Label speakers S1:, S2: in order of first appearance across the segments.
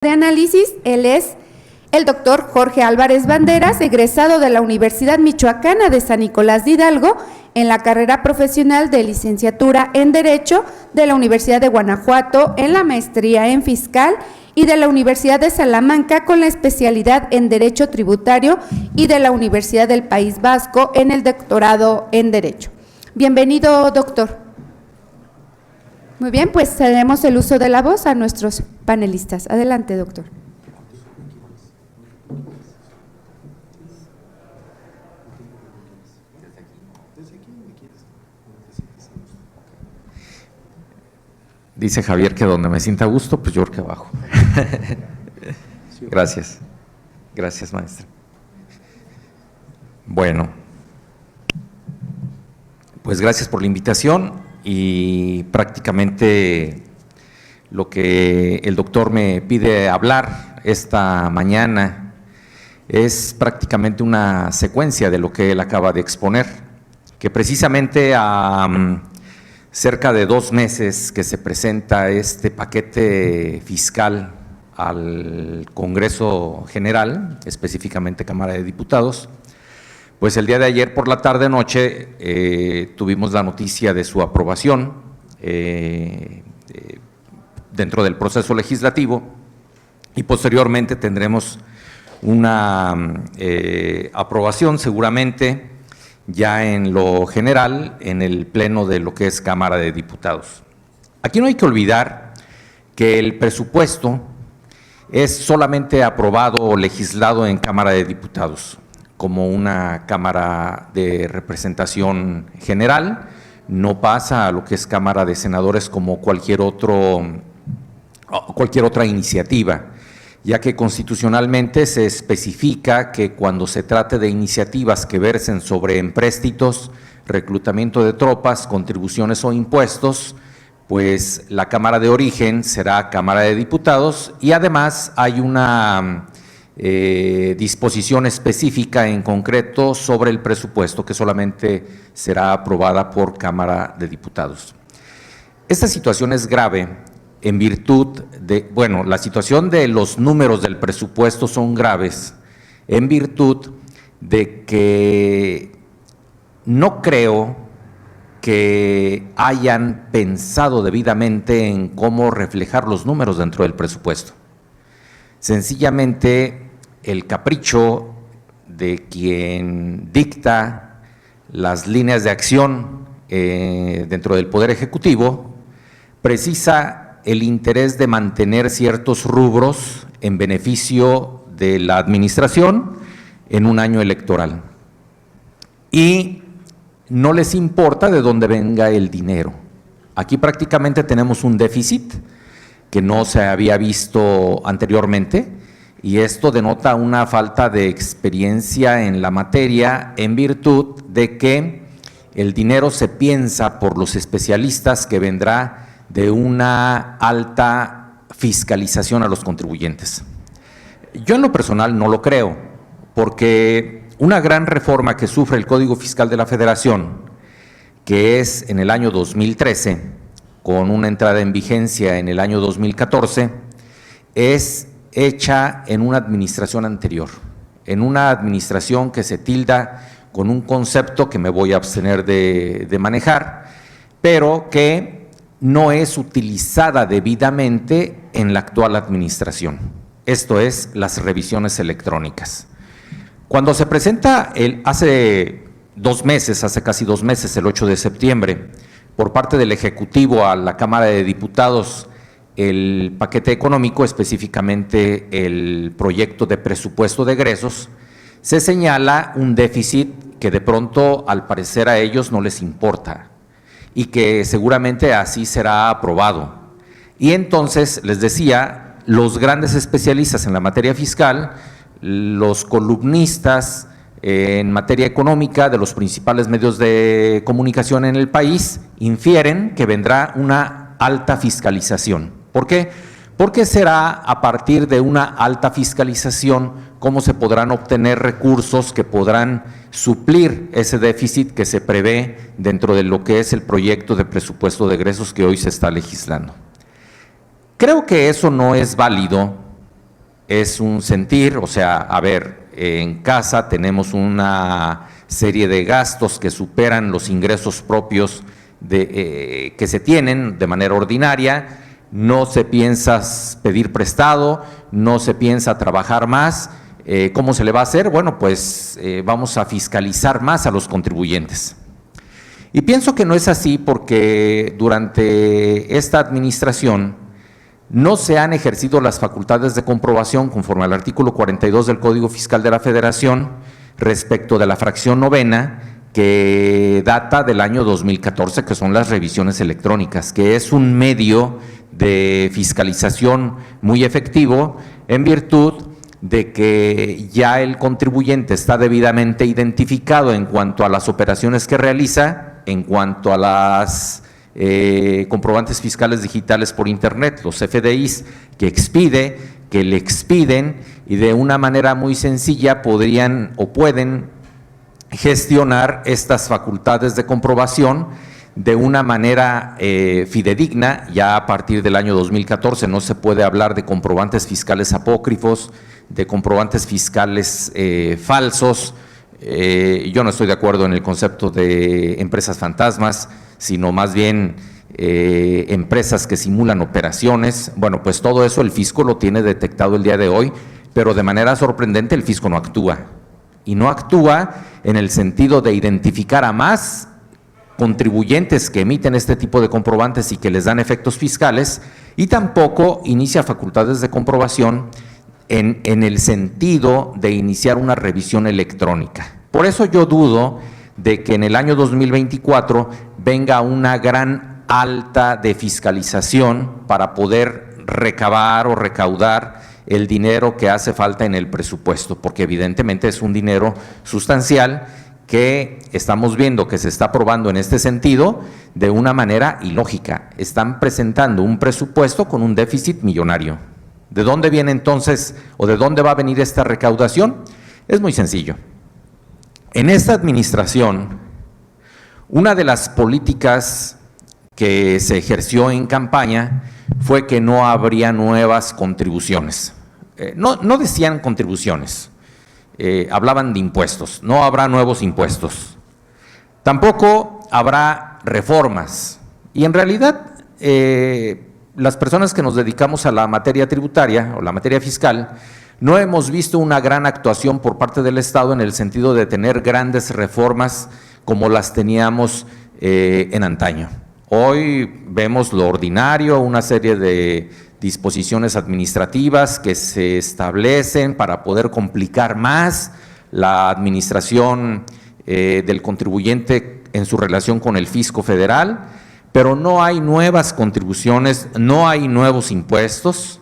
S1: de análisis. Él es el doctor Jorge Álvarez Banderas, egresado de la Universidad Michoacana de San Nicolás de Hidalgo en la carrera profesional de licenciatura en Derecho de la Universidad de Guanajuato, en la maestría en Fiscal y de la Universidad de Salamanca con la especialidad en Derecho Tributario y de la Universidad del País Vasco en el doctorado en Derecho. Bienvenido, doctor. Muy bien, pues cedemos el uso de la voz a nuestros panelistas. Adelante, doctor.
S2: Dice Javier que donde me sienta a gusto, pues yo creo que abajo. Gracias. Gracias, maestra. Bueno, pues gracias por la invitación y prácticamente lo que el doctor me pide hablar esta mañana es prácticamente una secuencia de lo que él acaba de exponer, que precisamente cerca de 2 meses que se presenta este paquete fiscal al Congreso General, específicamente Cámara de Diputados, pues el día de ayer por la tarde-noche tuvimos la noticia de su aprobación dentro del proceso legislativo y posteriormente tendremos una aprobación seguramente ya en lo general, en el pleno de lo que es Cámara de Diputados. Aquí no hay que olvidar que el presupuesto es solamente aprobado o legislado en Cámara de Diputados, como una Cámara de Representación General, no pasa a lo que es Cámara de Senadores como cualquier otra iniciativa, ya que constitucionalmente se especifica que cuando se trate de iniciativas que versen sobre empréstitos, reclutamiento de tropas, contribuciones o impuestos, pues la Cámara de origen será Cámara de Diputados y además hay una disposición específica en concreto sobre el presupuesto que solamente será aprobada por Cámara de Diputados. Esta situación es grave en virtud de, bueno, la situación de los números del presupuesto son graves en virtud de que no creo que hayan pensado debidamente en cómo reflejar los números dentro del presupuesto. Sencillamente, el capricho de quien dicta las líneas de acción dentro del Poder Ejecutivo precisa el interés de mantener ciertos rubros en beneficio de la administración en un año electoral. Y no les importa de dónde venga el dinero. Aquí prácticamente tenemos un déficit que no se había visto anteriormente y esto denota una falta de experiencia en la materia en virtud de que el dinero se piensa por los especialistas que vendrá de una alta fiscalización a los contribuyentes. Yo en lo personal no lo creo, porque una gran reforma que sufre el Código Fiscal de la Federación, que es en el año 2013, con una entrada en vigencia en el año 2014, es hecha en una administración anterior, en una administración que se tilda con un concepto que me voy a abstener de manejar, pero que no es utilizada debidamente en la actual administración. Esto es las revisiones electrónicas. Cuando se presenta hace casi 2 meses, el 8 de septiembre, por parte del Ejecutivo a la Cámara de Diputados, el paquete económico, específicamente el proyecto de presupuesto de egresos, se señala un déficit que de pronto al parecer a ellos no les importa y que seguramente así será aprobado. Y entonces, les decía, los grandes especialistas en la materia fiscal, los columnistas en materia económica de los principales medios de comunicación en el país, infieren que vendrá una alta fiscalización. ¿Por qué? Porque será a partir de una alta fiscalización cómo se podrán obtener recursos que podrán suplir ese déficit que se prevé dentro de lo que es el proyecto de presupuesto de egresos que hoy se está legislando. Creo que eso no es válido es un sentir, o sea, a ver, en casa tenemos una serie de gastos que superan los ingresos propios que se tienen de manera ordinaria, no se piensa pedir prestado, no se piensa trabajar más. ¿Cómo se le va a hacer? Bueno, pues vamos a fiscalizar más a los contribuyentes. Y pienso que no es así porque durante esta administración no se han ejercido las facultades de comprobación conforme al artículo 42 del Código Fiscal de la Federación respecto de la fracción novena que data del año 2014, que son las revisiones electrónicas, que es un medio de fiscalización muy efectivo en virtud de que ya el contribuyente está debidamente identificado en cuanto a las operaciones que realiza, en cuanto a las comprobantes fiscales digitales por internet, los FDIs que expide, que le expiden y de una manera muy sencilla podrían o pueden gestionar estas facultades de comprobación de una manera fidedigna. Ya a partir del año 2014 no se puede hablar de comprobantes fiscales apócrifos, de comprobantes fiscales falsos. Yo no estoy de acuerdo en el concepto de empresas fantasmas, sino más bien empresas que simulan operaciones. Bueno, pues todo eso el fisco lo tiene detectado el día de hoy, pero de manera sorprendente el fisco no actúa. Y no actúa en el sentido de identificar a más contribuyentes que emiten este tipo de comprobantes y que les dan efectos fiscales, y tampoco inicia facultades de comprobación en el sentido de iniciar una revisión electrónica. Por eso yo dudo de que en el año 2024 venga una gran alta de fiscalización para poder recabar o recaudar el dinero que hace falta en el presupuesto, porque evidentemente es un dinero sustancial que estamos viendo que se está aprobando en este sentido de una manera ilógica. Están presentando un presupuesto con un déficit millonario. ¿De dónde viene entonces o de dónde va a venir esta recaudación? Es muy sencillo. En esta administración, una de las políticas que se ejerció en campaña fue que no habría nuevas contribuciones. No decían contribuciones, hablaban de impuestos, no habrá nuevos impuestos. Tampoco habrá reformas. Y en realidad, las personas que nos dedicamos a la materia tributaria o la materia fiscal, no hemos visto una gran actuación por parte del Estado en el sentido de tener grandes reformas como las teníamos en antaño. Hoy vemos lo ordinario, una serie de disposiciones administrativas que se establecen para poder complicar más la administración del contribuyente en su relación con el fisco federal, pero no hay nuevas contribuciones, no hay nuevos impuestos.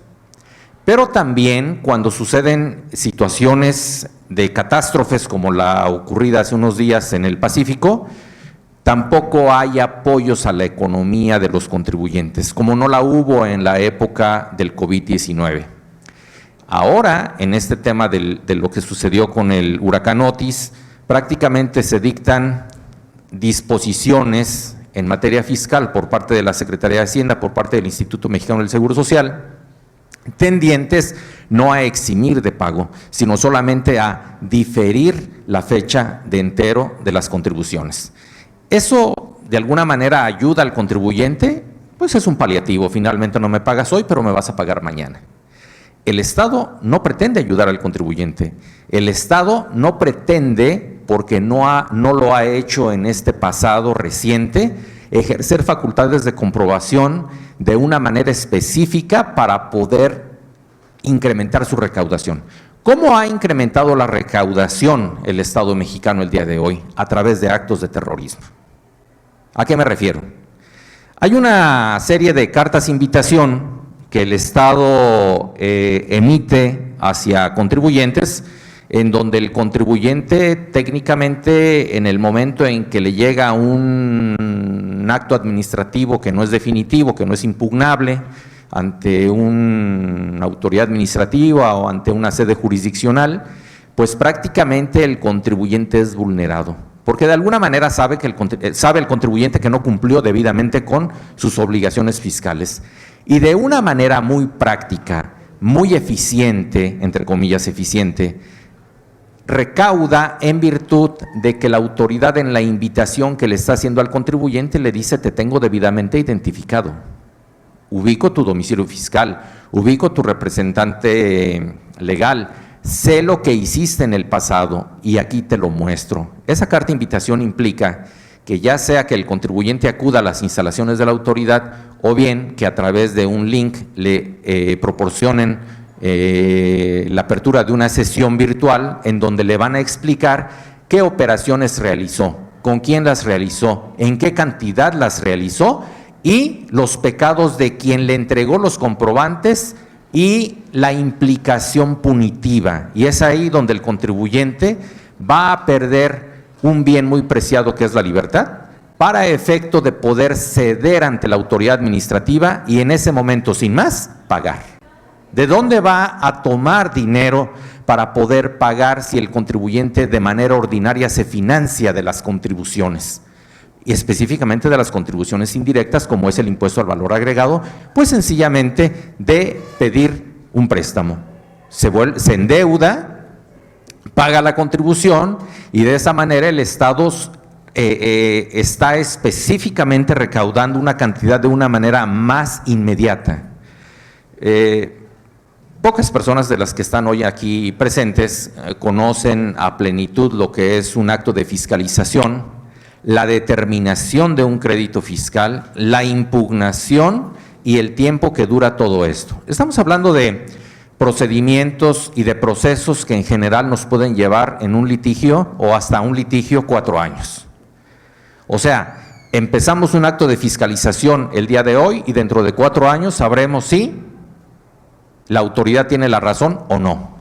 S2: Pero también cuando suceden situaciones de catástrofes como la ocurrida hace unos días en el Pacífico, tampoco hay apoyos a la economía de los contribuyentes, como no la hubo en la época del COVID-19. Ahora, en este tema de lo que sucedió con el huracán Otis, prácticamente se dictan disposiciones en materia fiscal por parte de la Secretaría de Hacienda, por parte del Instituto Mexicano del Seguro Social, tendientes no a eximir de pago, sino solamente a diferir la fecha de entero de las contribuciones. ¿Eso de alguna manera ayuda al contribuyente? Pues es un paliativo, finalmente no me pagas hoy, pero me vas a pagar mañana. El Estado no pretende ayudar al contribuyente, el Estado no pretende, porque no lo ha hecho en este pasado reciente, ejercer facultades de comprobación de una manera específica para poder incrementar su recaudación. ¿Cómo ha incrementado la recaudación el Estado mexicano el día de hoy? A través de actos de terrorismo. ¿A qué me refiero? Hay una serie de cartas invitación que el Estado emite hacia contribuyentes, en donde el contribuyente técnicamente en el momento en que le llega un acto administrativo que no es definitivo, que no es impugnable ante una autoridad administrativa o ante una sede jurisdiccional, pues prácticamente el contribuyente es vulnerado, porque de alguna manera sabe el contribuyente que no cumplió debidamente con sus obligaciones fiscales. Y de una manera muy práctica, muy eficiente, entre comillas eficiente, recauda en virtud de que la autoridad en la invitación que le está haciendo al contribuyente le dice: te tengo debidamente identificado, ubico tu domicilio fiscal, ubico tu representante legal, sé lo que hiciste en el pasado y aquí te lo muestro. Esa carta de invitación implica que ya sea que el contribuyente acuda a las instalaciones de la autoridad o bien que a través de un link le proporcionen la apertura de una sesión virtual en donde le van a explicar qué operaciones realizó, con quién las realizó, en qué cantidad las realizó y los pecados de quien le entregó los comprobantes y la implicación punitiva. Y es ahí donde el contribuyente va a perder un bien muy preciado que es la libertad, para efecto de poder ceder ante la autoridad administrativa y en ese momento, sin más, pagar. ¿De dónde va a tomar dinero para poder pagar si el contribuyente de manera ordinaria se financia de las contribuciones? Y específicamente de las contribuciones indirectas, como es el impuesto al valor agregado, pues sencillamente de pedir un préstamo. Se endeuda, paga la contribución y de esa manera el Estado está específicamente recaudando una cantidad de una manera más inmediata. Pocas personas de las que están hoy aquí presentes conocen a plenitud lo que es un acto de fiscalización, la determinación de un crédito fiscal, la impugnación y el tiempo que dura todo esto. Estamos hablando de procedimientos y de procesos que en general nos pueden llevar en un litigio o hasta un litigio 4 años. O sea, empezamos un acto de fiscalización el día de hoy y dentro de 4 años sabremos si la autoridad tiene la razón o no.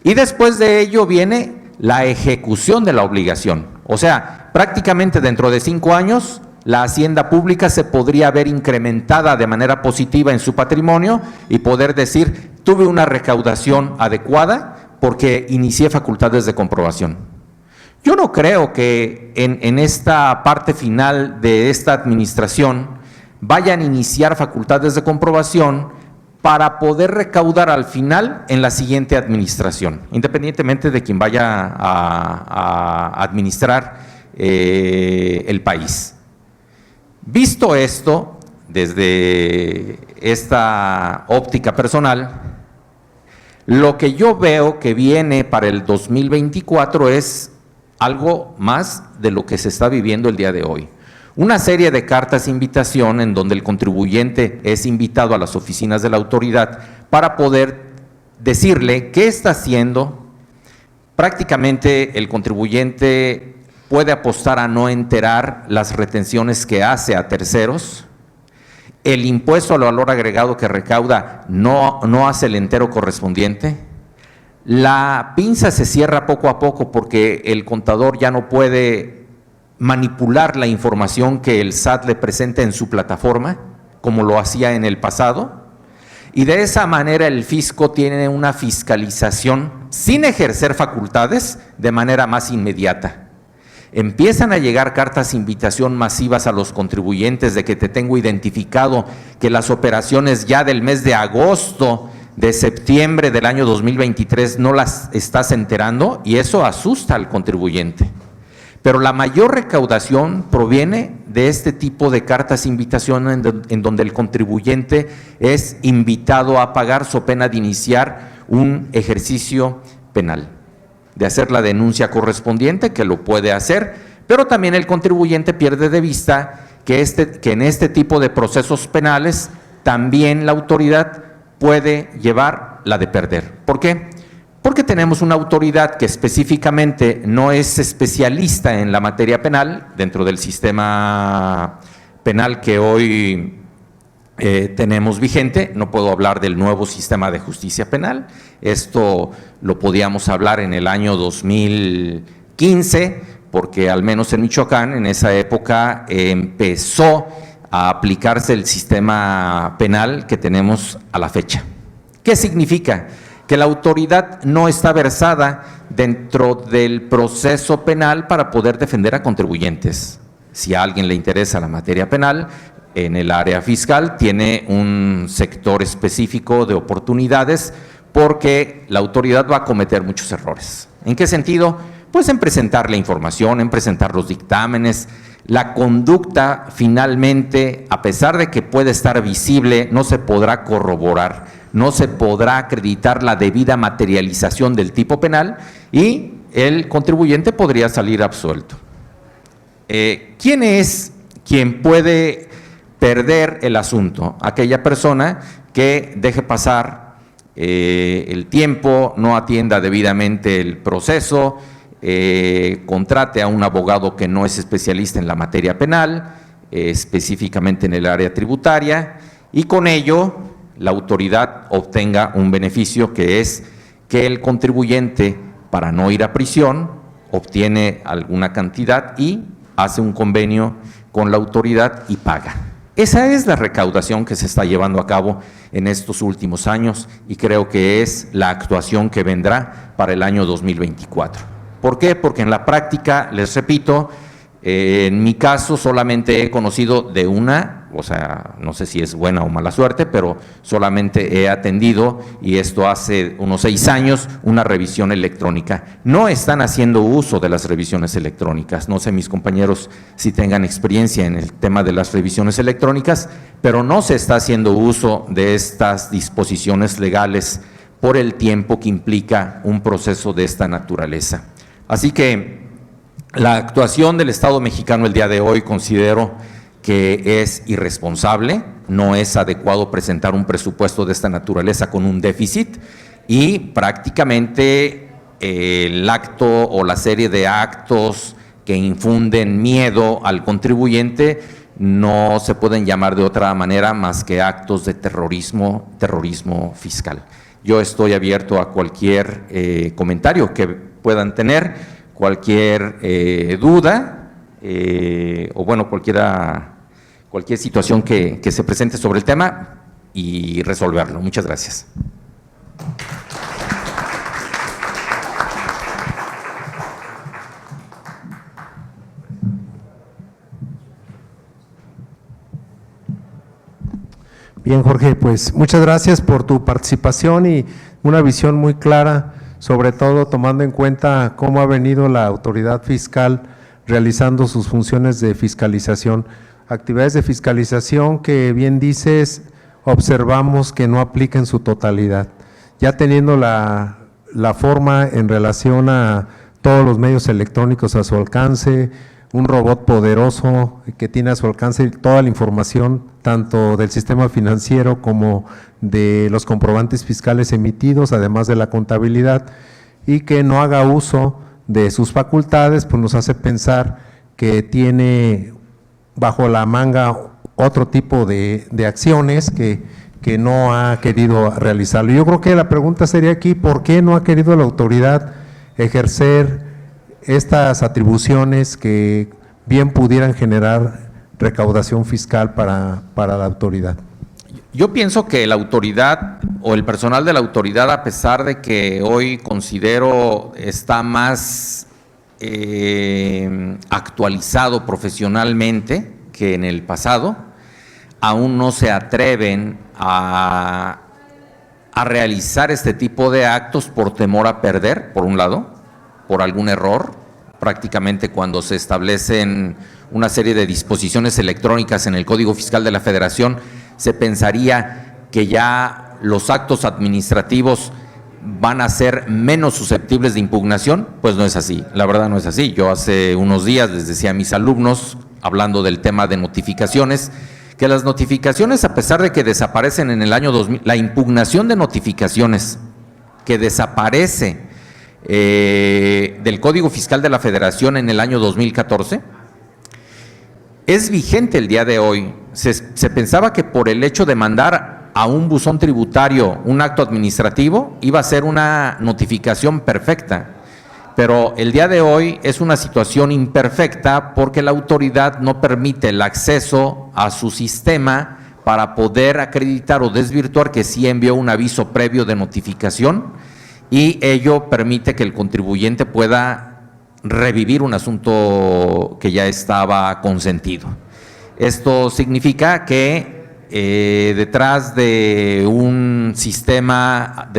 S2: Y después de ello viene la ejecución de la obligación. O sea, prácticamente dentro de 5 años la hacienda pública se podría ver incrementada de manera positiva en su patrimonio y poder decir: tuve una recaudación adecuada porque inicié facultades de comprobación. Yo no creo que en esta parte final de esta administración vayan a iniciar facultades de comprobación para poder recaudar al final en la siguiente administración, independientemente de quien vaya a administrar el país. Visto esto, desde esta óptica personal, lo que yo veo que viene para el 2024 es algo más de lo que se está viviendo el día de hoy. Una serie de cartas de invitación en donde el contribuyente es invitado a las oficinas de la autoridad para poder decirle qué está haciendo. Prácticamente el contribuyente puede apostar a no enterar las retenciones que hace a terceros. El impuesto al valor agregado que recauda no hace el entero correspondiente. La pinza se cierra poco a poco porque el contador ya no puede manipular la información que el SAT le presenta en su plataforma, como lo hacía en el pasado. Y de esa manera el fisco tiene una fiscalización sin ejercer facultades de manera más inmediata. Empiezan a llegar cartas de invitación masivas a los contribuyentes de que te tengo identificado, que las operaciones ya del mes de agosto, de septiembre del año 2023 no las estás enterando, y eso asusta al contribuyente. Pero la mayor recaudación proviene de este tipo de cartas de invitación en donde el contribuyente es invitado a pagar so pena de iniciar un ejercicio penal, de hacer la denuncia correspondiente, que lo puede hacer, pero también el contribuyente pierde de vista que en este tipo de procesos penales también la autoridad puede llevar la de perder. ¿Por qué? Porque tenemos una autoridad que específicamente no es especialista en la materia penal dentro del sistema penal que hoy tenemos vigente. No puedo hablar del nuevo sistema de justicia penal, esto lo podíamos hablar en el año 2015, porque al menos en Michoacán en esa época empezó a aplicarse el sistema penal que tenemos a la fecha. ¿Qué significa? Que la autoridad no está versada dentro del proceso penal para poder defender a contribuyentes. Si a alguien le interesa la materia penal, en el área fiscal tiene un sector específico de oportunidades porque la autoridad va a cometer muchos errores. ¿En qué sentido? Pues en presentar la información, en presentar los dictámenes. La conducta finalmente, a pesar de que puede estar visible, no se podrá corroborar, no se podrá acreditar la debida materialización del tipo penal y el contribuyente podría salir absuelto. ¿Quién es quien puede perder el asunto? Aquella persona que deje pasar el tiempo, no atienda debidamente el proceso, contrate a un abogado que no es especialista en la materia penal, específicamente en el área tributaria, y con ello la autoridad obtenga un beneficio que es que el contribuyente, para no ir a prisión, obtiene alguna cantidad y hace un convenio con la autoridad y paga. Esa es la recaudación que se está llevando a cabo en estos últimos años y creo que es la actuación que vendrá para el año 2024. ¿Por qué? Porque en la práctica, les repito, en mi caso solamente he conocido de una, o sea, no sé si es buena o mala suerte, pero solamente he atendido, y esto hace unos 6 años, una revisión electrónica. No están haciendo uso de las revisiones electrónicas, no sé mis compañeros si tengan experiencia en el tema de las revisiones electrónicas, pero no se está haciendo uso de estas disposiciones legales por el tiempo que implica un proceso de esta naturaleza. Así que la actuación del Estado mexicano el día de hoy considero que es irresponsable, no es adecuado presentar un presupuesto de esta naturaleza con un déficit y prácticamente el acto o la serie de actos que infunden miedo al contribuyente no se pueden llamar de otra manera más que actos de terrorismo fiscal. Yo estoy abierto a cualquier comentario que puedan tener, cualquier duda o bueno, cualquier situación que se presente sobre el tema y resolverlo. Muchas gracias.
S3: Bien, Jorge, pues muchas gracias por tu participación y una visión muy clara, sobre todo tomando en cuenta cómo ha venido la autoridad fiscal realizando sus funciones de fiscalización. Actividades de fiscalización que, bien dices, observamos que no aplica en su totalidad. Ya teniendo la forma en relación a todos los medios electrónicos a su alcance, un robot poderoso que tiene a su alcance toda la información, tanto del sistema financiero como de los comprobantes fiscales emitidos, además de la contabilidad, y que no haga uso de sus facultades, pues nos hace pensar que tiene bajo la manga otro tipo de acciones que no ha querido realizarlo. Yo creo que la pregunta sería aquí, ¿por qué no ha querido la autoridad ejercer estas atribuciones que bien pudieran generar recaudación fiscal para la autoridad?
S2: Yo pienso que la autoridad o el personal de la autoridad, a pesar de que hoy considero está más actualizado profesionalmente que en el pasado, aún no se atreven a realizar este tipo de actos por temor a perder, por un lado, por algún error. Prácticamente cuando se establecen una serie de disposiciones electrónicas en el Código Fiscal de la Federación, se pensaría que ya los actos administrativos van a ser menos susceptibles de impugnación. Pues no es así, la verdad no es así. Yo hace unos días les decía a mis alumnos, hablando del tema de notificaciones, que las notificaciones, a pesar de que desaparecen en el año 2000, la impugnación de notificaciones que desaparece del Código Fiscal de la Federación en el año 2014, es vigente el día de hoy. Se pensaba que por el hecho de mandar a un buzón tributario un acto administrativo iba a ser una notificación perfecta, pero el día de hoy es una situación imperfecta porque la autoridad no permite el acceso a su sistema para poder acreditar o desvirtuar que sí envió un aviso previo de notificación, y ello permite que el contribuyente pueda revivir un asunto que ya estaba consentido. Esto significa que detrás de un sistema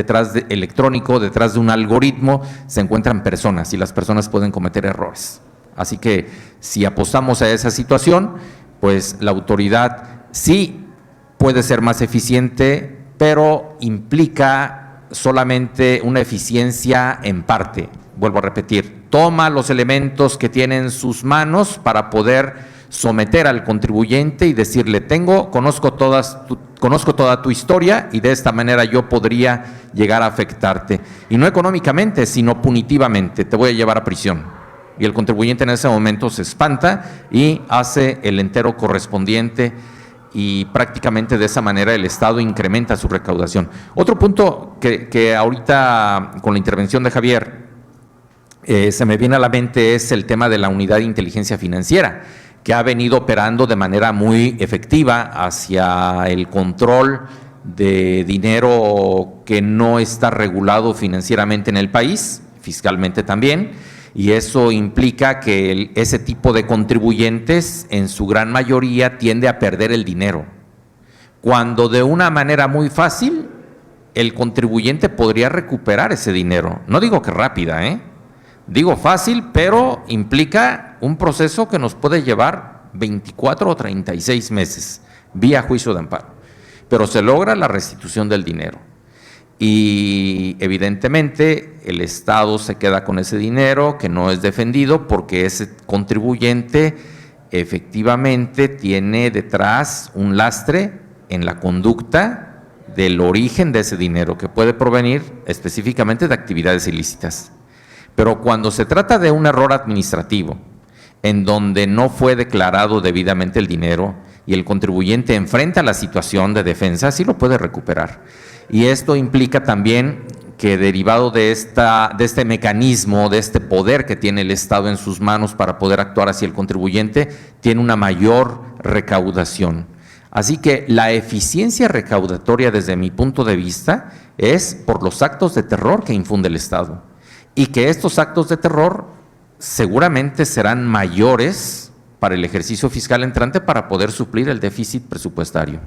S2: electrónico, detrás de un algoritmo, se encuentran personas y las personas pueden cometer errores. Así que si apostamos a esa situación, pues la autoridad sí puede ser más eficiente, pero implica solamente una eficiencia en parte. Vuelvo a repetir, toma los elementos que tiene en sus manos para poder someter al contribuyente y decirle, conozco toda tu historia y de esta manera yo podría llegar a afectarte. Y no económicamente, sino punitivamente, te voy a llevar a prisión. Y el contribuyente en ese momento se espanta y hace el entero correspondiente y prácticamente de esa manera el Estado incrementa su recaudación. Otro punto que ahorita con la intervención de Javier se me viene a la mente es el tema de la unidad de inteligencia financiera, que ha venido operando de manera muy efectiva hacia el control de dinero que no está regulado financieramente en el país, fiscalmente también, y eso implica que ese tipo de contribuyentes en su gran mayoría tiende a perder el dinero, cuando de una manera muy fácil el contribuyente podría recuperar ese dinero. No digo que rápida, digo fácil, pero implica un proceso que nos puede llevar 24 o 36 meses vía juicio de amparo, pero se logra la restitución del dinero y evidentemente el Estado se queda con ese dinero que no es defendido porque ese contribuyente efectivamente tiene detrás un lastre en la conducta del origen de ese dinero, que puede provenir específicamente de actividades ilícitas. Pero cuando se trata de un error administrativo, en donde no fue declarado debidamente el dinero y el contribuyente enfrenta la situación de defensa, sí lo puede recuperar. Y esto implica también que derivado de este mecanismo, de este poder que tiene el Estado en sus manos para poder actuar hacia el contribuyente, tiene una mayor recaudación. Así que la eficiencia recaudatoria desde mi punto de vista es por los actos de terror que infunde el Estado. Y que estos actos de terror seguramente serán mayores para el ejercicio fiscal entrante para poder suplir el déficit presupuestario.